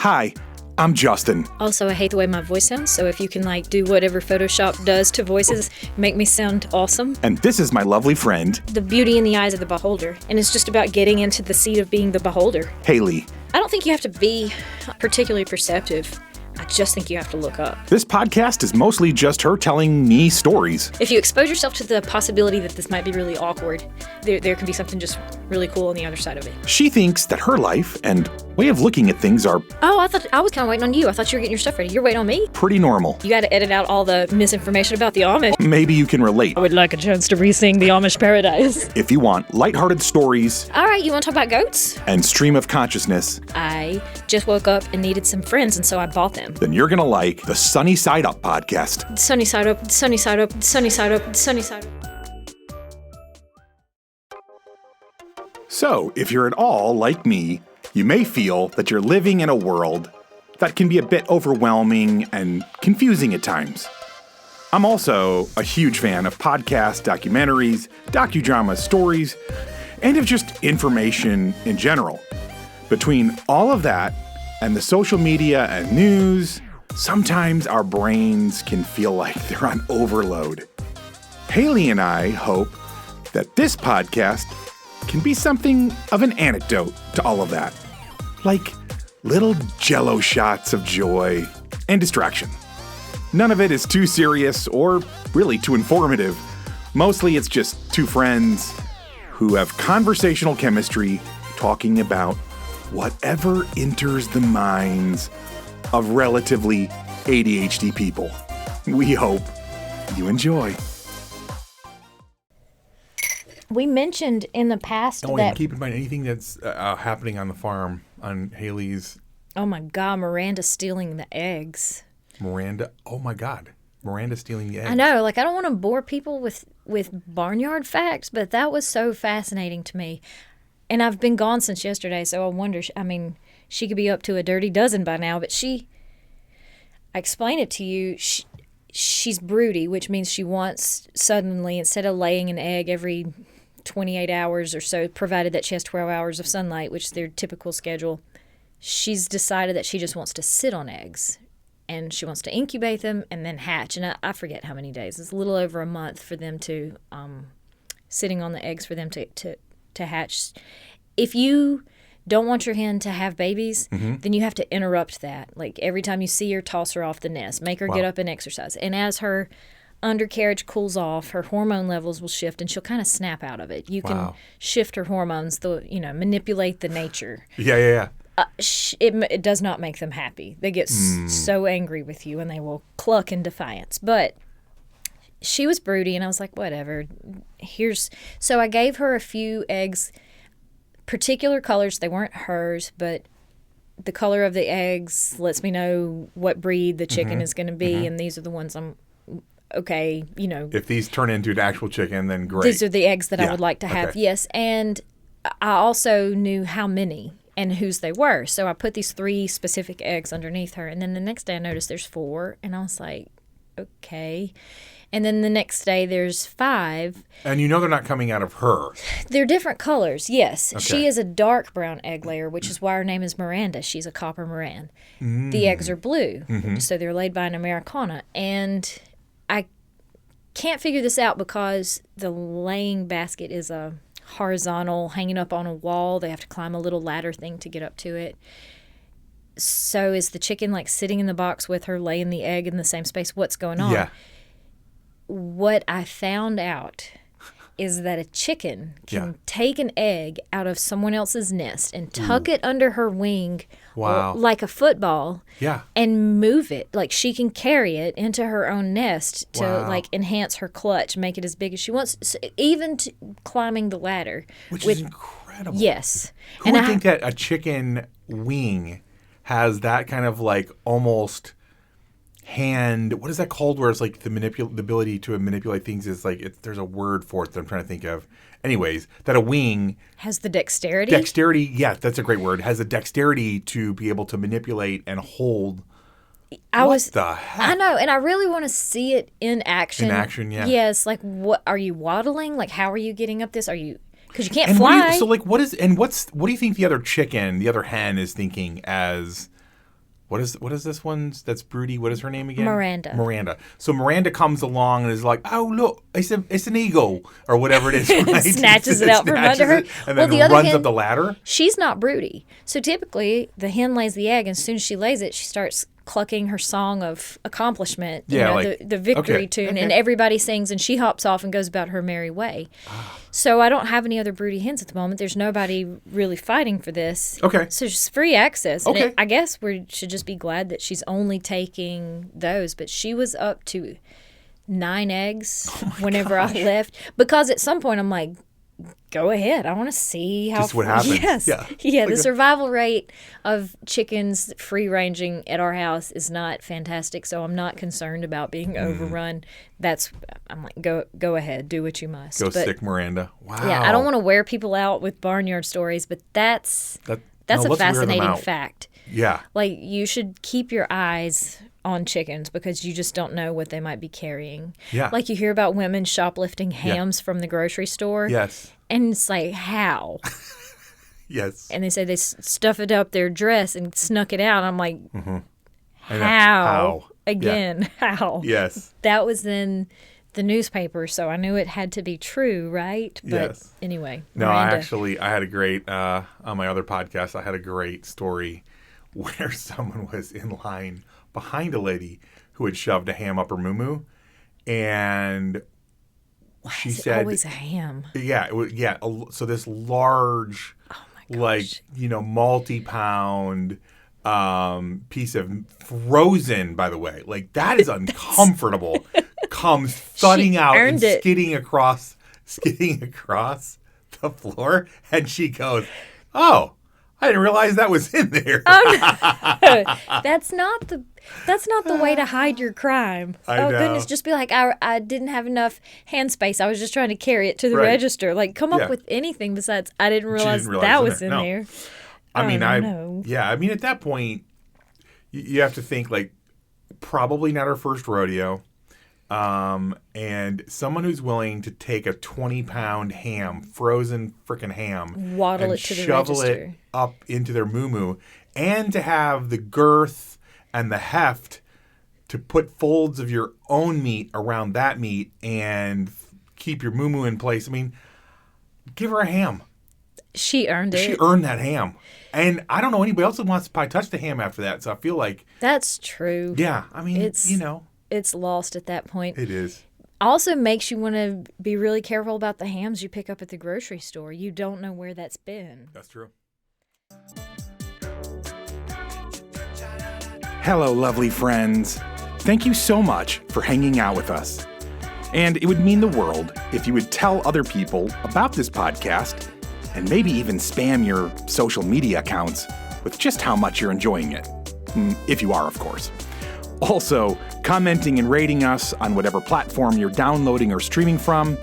Hi, I'm Justin. Also, I hate the way my voice sounds, so if you can do whatever Photoshop does to voices, make me sound awesome. And this is my lovely friend, The beauty in the eyes of the beholder, and it's just about getting into the seat of being the beholder. Hayley. I don't think you have to be particularly perceptive. I just think you have to look up. This podcast is mostly just her telling me stories. If you expose yourself to the possibility that this might be really awkward, there can be something just really cool on the other side of it. She thinks that her life and way of looking at things are Oh, I was kind of waiting on you. I thought you were getting your stuff ready. You're waiting on me? pretty normal. You got to edit out all the misinformation about the Amish. Maybe you can relate. I would like a chance to re-sing the Amish Paradise. If you want lighthearted stories All right, you want to talk about goats? and stream of consciousness, I just woke up and needed some friends, and so I bought them. then you're gonna like the Sunny Side Up podcast. Sunny side up, sunny side up, sunny side up, sunny side up. So, if you're at all like me, you may feel that you're living in a world that can be a bit overwhelming and confusing at times. I'm also a huge fan of podcasts, documentaries, docudramas, stories, and of just information in general. Between all of that and the social media and news, sometimes our brains can feel like they're on overload. Hayley and I hope that this podcast can be something of an antidote to all of that. Like little jello shots of joy and distraction. None of it is too serious or really too informative. Mostly it's just two friends who have conversational chemistry talking about whatever enters the minds of relatively ADHD people. We hope you enjoy. We mentioned in the past Oh, that... and keep in mind anything that's happening on the farm on Hayley's Oh my God, Miranda stealing the eggs. Miranda. Oh my God, Miranda stealing the eggs. I know, I don't want to bore people with barnyard facts, but that was so fascinating to me. And I've been gone since yesterday, so I wonder, she could be up to a dirty dozen by now, but I explain it to you, she's broody, which means she wants suddenly, instead of laying an egg every 28 hours or so, provided that she has 12 hours of sunlight, which is their typical schedule, she's decided that she just wants to sit on eggs. And she wants to incubate them and then hatch. And I forget how many days. It's a little over a month for them to, sitting on the eggs for them to hatch. If you don't want your hen to have babies, then you have to interrupt that. Every time you see her, toss her off the nest. Make her get up and exercise. And as her undercarriage cools off, her hormone levels will shift and she'll kind of snap out of it. You can shift her hormones, manipulate the nature. Yeah. It does not make them happy. They get so angry with you and they will cluck in defiance. But she was broody and I was like, whatever. So I gave her a few eggs, particular colors. They weren't hers, but the color of the eggs lets me know what breed the chicken is going to be. And these are the ones I'm okay, If these turn into an actual chicken, then great. These are the eggs that I would like to have. Okay. Yes. And I also knew how many and whose they were. So I put these 3 specific eggs underneath her. And then the next day I noticed there's 4. And I was like, okay. And then the next day there's 5. And they're not coming out of her. They're different colors, yes. Okay. She is a dark brown egg layer, which is why her name is Miranda. She's a copper Moran. The eggs are blue. So they're laid by an Americana. And I can't figure this out because the laying basket is a horizontal, hanging up on a wall. They have to climb a little ladder thing to get up to it. So is the chicken sitting in the box with her laying the egg in the same space? What's going on? Yeah. What I found out is that a chicken can take an egg out of someone else's nest and tuck it under her wing like a football and move it. She can carry it into her own nest to enhance her clutch, make it as big as she wants, even climbing the ladder. Which is incredible. Yes. Who would think that a chicken wing has that kind of almost hand, what is that called, where it's the ability to manipulate things is there's a word for it that I'm trying to think of. Anyways, that a wing has the dexterity. Yeah, that's a great word. Has the dexterity to be able to manipulate and hold. What the heck? I know, and I really want to see it in action. In action, yeah. Yes, what are you waddling? How are you getting up this? Are you because you can't fly? What do you think the other chicken, the other hen, is thinking as What is this one that's Broody? What is her name again? Miranda. So Miranda comes along and is like, "Oh look, it's an eagle," or whatever it is. Right? Snatches it out from under her. And then runs up the ladder. She's not Broody. So typically, the hen lays the egg, and as soon as she lays it, she starts clucking her song of accomplishment. The victory tune, and everybody sings, and she hops off and goes about her merry way. So I don't have any other Broody hens at the moment. There's nobody really fighting for this. Okay. So it's free access. Okay. And I guess we should just be glad that she's only taking those. But she was up to 9 eggs whenever I left. Because at some point I'm like, go ahead. I want to see how. Just what happens. Yes. Yeah. The survival rate of chickens free ranging at our house is not fantastic, so I'm not concerned about being overrun. I'm like, go ahead, do what you must. Sick Miranda. Wow. Yeah, I don't want to wear people out with barnyard stories, but that's a fascinating fact. Yeah. Like, you should keep your eyes on chickens because you just don't know what they might be carrying. Yeah. Like, you hear about women shoplifting hams from the grocery store. Yes. And it's like, how? Yes. And they say they stuff it up their dress and snuck it out. I'm like, How? Again, how? Yes. That was in the newspaper, so I knew it had to be true, right? But anyway. No, Miranda. I had a great, on my other podcast, I had a great story where someone was in line behind a lady who had shoved a ham up her moo-moo, and she said, always a ham. Yeah, so this large, multi-pound piece of frozen, by the way, like that is uncomfortable, comes thudding out and skidding across the floor, and she goes, "Oh, I didn't realize that was in there." Oh, no. That's not the way to hide your crime. I know. Goodness, just be like, I didn't have enough hand space. I was just trying to carry it to the register. Like, come up with anything besides, I didn't realize that was in there. I mean, at that point, you have to think, like, probably not her first rodeo. And someone who's willing to take a 20-pound ham, frozen freaking ham, waddle it to the register, shovel it up into their moo-moo, and to have the girth and the heft to put folds of your own meat around that meat and keep your moo-moo in place. I mean, give her a ham. She earned it. She earned that ham. And I don't know anybody else that wants to probably touch the ham after that. So I feel like... That's true. Yeah. I mean, it's lost at that point. It is. Also makes you want to be really careful about the hams you pick up at the grocery store. You don't know where that's been. That's true. Hello, lovely friends. Thank you so much for hanging out with us. And it would mean the world if you would tell other people about this podcast and maybe even spam your social media accounts with just how much you're enjoying it. If you are, of course. Also, commenting and rating us on whatever platform you're downloading or streaming from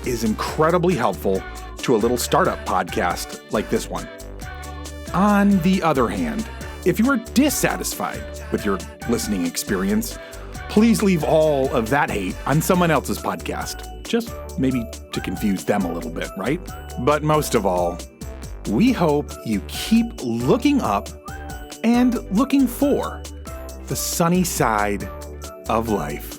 is incredibly helpful to a little startup podcast like this one. On the other hand, if you are dissatisfied with your listening experience, please leave all of that hate on someone else's podcast. Just maybe to confuse them a little bit, right? But most of all, we hope you keep looking up and looking for the sunny side of life.